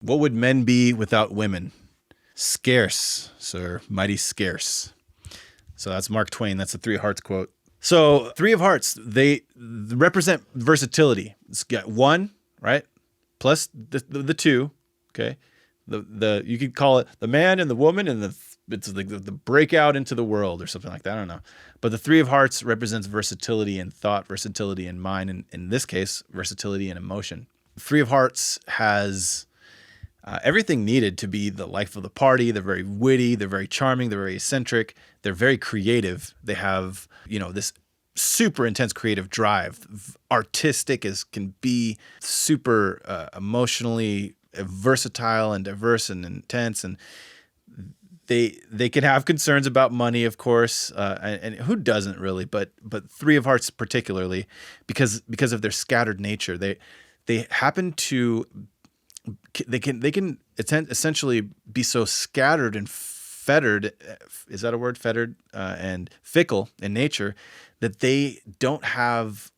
What would men be without women? Scarce, sir, mighty scarce. So that's Mark Twain. That's the Three of Hearts quote. So Three of Hearts, they represent versatility. It's got one, right? Plus the two, okay? The you could call it the man and the woman and it's like the breakout into the world or something like that. I don't know. But the Three of Hearts represents versatility in thought, versatility in mind, and in this case, versatility in emotion. The Three of Hearts has everything needed to be the life of the party. They're very witty. They're very charming. They're very eccentric. They're very creative. They have, this super intense creative drive, artistic as can be, super emotionally versatile and diverse and intense. And they can have concerns about money, of course, and who doesn't really? But Three of Hearts particularly, because of their scattered nature, they happen to. They can essentially be so scattered and fettered. Is that a word? Fettered and fickle in nature that they don't have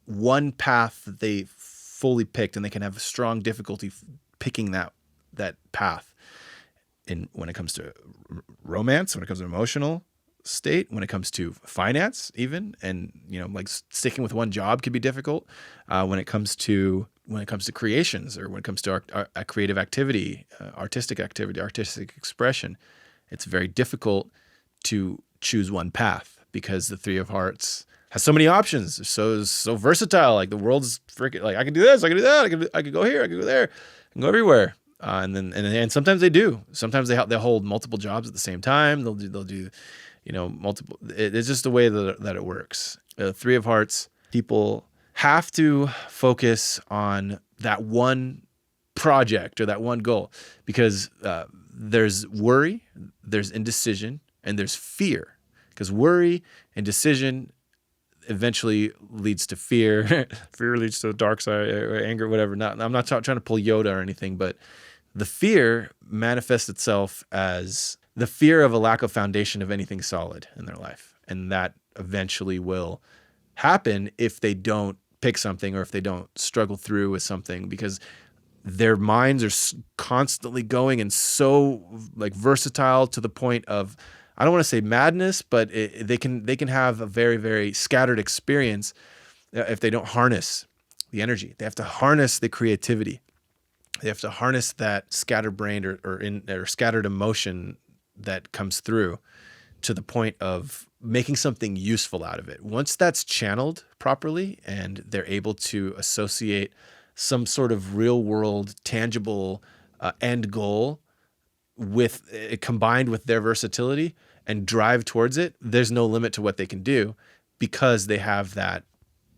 one path that they fully picked, and they can have a strong difficulty picking that path. When it comes to romance, when it comes to emotional state, when it comes to finance, even, and like sticking with one job could be difficult. When it comes to creations, or when it comes to our creative activity, artistic expression, it's very difficult to choose one path because the Three of Hearts has so many options. It's so versatile. Like the world's freaking, like I can do this, I can do that, I can go here, I can go there, I can go everywhere. And sometimes they do. Sometimes they hold multiple jobs at the same time. They'll do multiple. It's just the way that it works. Three of Hearts people have to focus on that one project or that one goal because there's worry, there's indecision, and there's fear. Because worry and decision eventually leads to fear. Fear leads to the dark side, or anger, whatever. I'm not trying to pull Yoda or anything, but the fear manifests itself as the fear of a lack of foundation of anything solid in their life. And that eventually will happen if they don't pick something or if they don't struggle through with something, because their minds are constantly going and so like versatile to the point of, I don't want to say madness, but they can have a very, very scattered experience if they don't harness the energy. They have to harness the creativity. They have to harness that scattered brain or scattered emotion that comes through to the point of making something useful out of it. Once that's channeled properly and they're able to associate some sort of real world, tangible end goal combined with their versatility and drive towards it, there's no limit to what they can do because they have that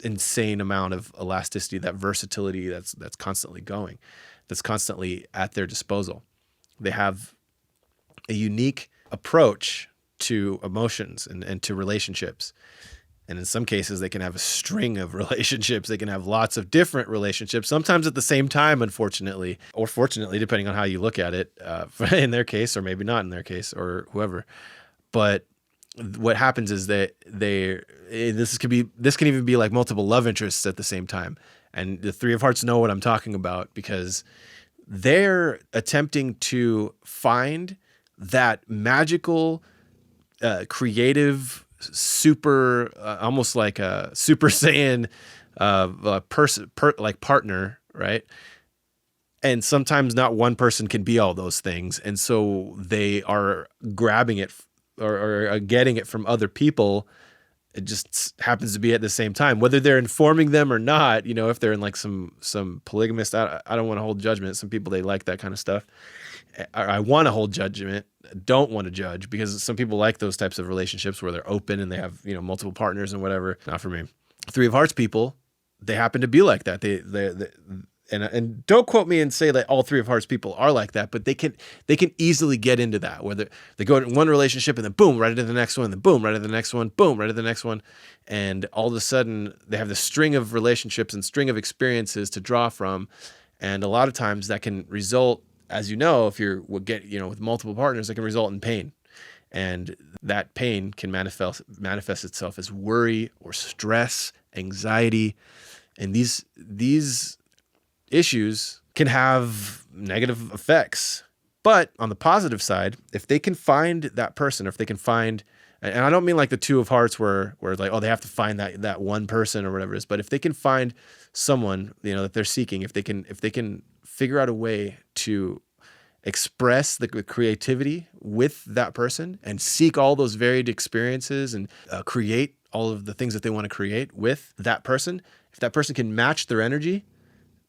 insane amount of elasticity, that versatility that's constantly going, that's constantly at their disposal. They have a unique approach to emotions and to relationships. And in some cases, they can have a string of relationships. They can have lots of different relationships, sometimes at the same time, unfortunately, or fortunately, depending on how you look at it, in their case, or maybe not in their case, or whoever. But what happens is that this can even be like multiple love interests at the same time. And the Three of Hearts know what I'm talking about because they're attempting to find that magical, creative, super, almost like a Super Saiyan partner, right? And sometimes not one person can be all those things, and so they are grabbing it or getting it from other people. It just happens to be at the same time, whether they're informing them or not. If they're in like some polygamist, I don't want to hold judgment. Some people, they like that kind of stuff. I want to hold judgment, don't want to judge, because some people like those types of relationships where they're open and they have, multiple partners and whatever. Not for me. Three of Hearts people, they happen to be like that. They and don't quote me and say that all Three of Hearts people are like that, but they can easily get into that, where they go in one relationship and then boom, right into the next one, and then boom, right into the next one, boom, right into the next one. And all of a sudden they have this string of relationships and string of experiences to draw from. And a lot of times that can result, as you know, if you're with multiple partners, it can result in pain. And that pain can manifest itself as worry or stress, anxiety. And these issues can have negative effects. But on the positive side, if they can find that person, or if they can find, and I don't mean like the two of hearts where like, oh, they have to find that one person or whatever it is, but if they can find someone, that they're seeking, if they can figure out a way to express the creativity with that person and seek all those varied experiences and create all of the things that they want to create with that person, if that person can match their energy,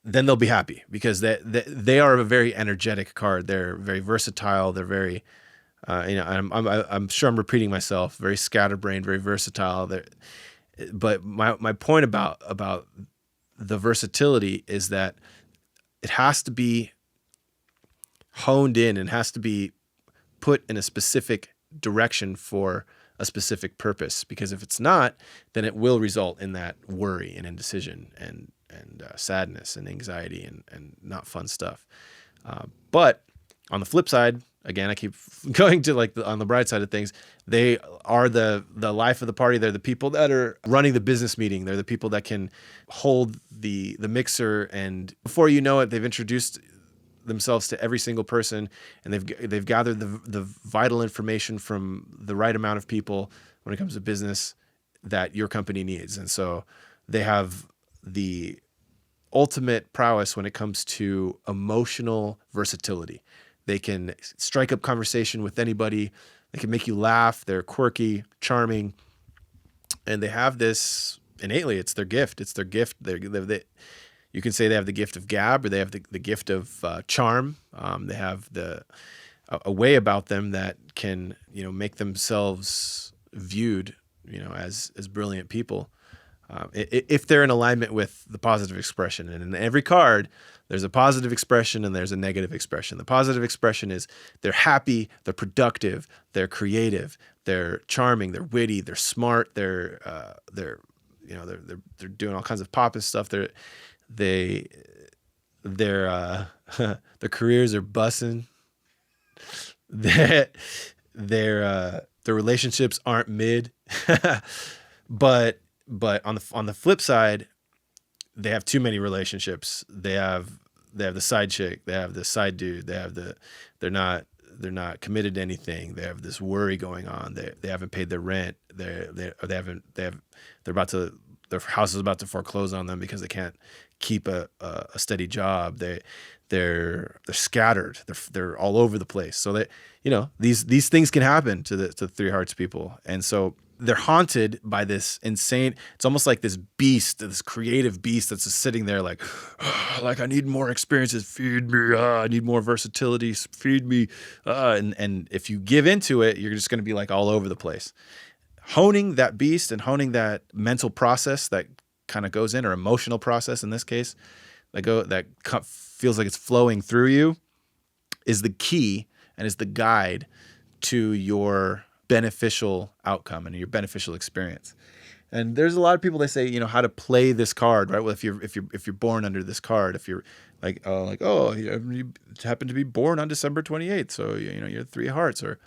then they'll be happy, because they are a very energetic card. They're very versatile. They're very, I'm sure I'm repeating myself, very scatterbrained, very versatile. But my point about the versatility is that it has to be honed in and has to be put in a specific direction for a specific purpose. Because if it's not, then it will result in that worry and indecision and sadness and anxiety and not fun stuff. But on the flip side, again, I keep going to like on the bright side of things, they are the life of the party. They're the people that are running the business meeting. They're the people that can hold the mixer, and before you know it, they've introduced themselves to every single person, and they've gathered the vital information from the right amount of people when it comes to business that your company needs. And so they have the ultimate prowess when it comes to emotional versatility. They can strike up conversation with anybody. They can make you laugh. They're quirky, charming, and they have this innately. It's their gift. It's their gift. You can say they have the gift of gab, or they have the gift of charm. They have a way about them that can make themselves viewed as brilliant people. If they're in alignment with the positive expression. And in every card, there's a positive expression and there's a negative expression. The positive expression is they're happy, they're productive, they're creative, they're charming, they're witty, they're smart, they're doing all kinds of poppin' stuff. Their careers are bussin'. Their relationships aren't mid. But on the flip side, they have too many relationships. They have the side chick, they have the side dude, they're not committed to anything. They have this worry going on. They haven't paid their rent. Their house is about to foreclose on them because they can't keep a steady job. They're scattered. They're all over the place. So that these things can happen to the Three Hearts people, and so they're haunted by this insane. It's almost like this beast, this creative beast that's just sitting there like I need more experiences. Feed me. I need more versatility. Feed me. And if you give into it, you're just going to be like all over the place. Honing that beast and honing that mental process that kind of goes in, or emotional process in this case, that feels like it's flowing through you, is the key and is the guide to your beneficial outcome and your beneficial experience. And there's a lot of people that say, how to play this card, right? Well, if you're born under this card, if you're you happen to be born on December 28th, so you're Three Hearts, or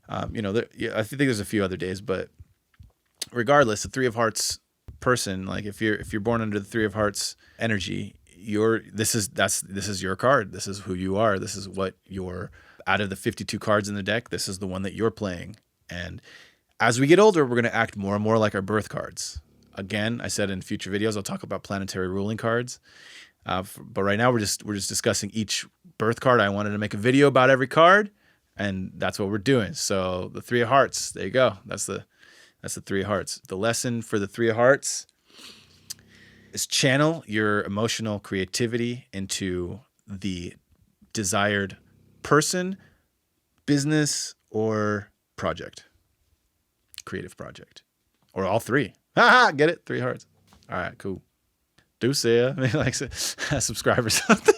I think there's a few other days, but regardless, the Three of Hearts person, like if you're born under the Three of Hearts energy, this is your card. This is who you are. This is what out of the 52 cards in the deck, this is the one that you're playing. And as we get older, we're going to act more and more like our birth cards. Again, I said in future videos, I'll talk about planetary ruling cards. But right now we're just discussing each birth card. I wanted to make a video about every card, and that's what we're doing. So the Three of Hearts, there you go. That's the Three of Hearts. The lesson for the Three of Hearts is channel your emotional creativity into the desired person, business, or creative project, or all three. Get it? Three Hearts. All right, cool. Do say, maybe like subscribe or something.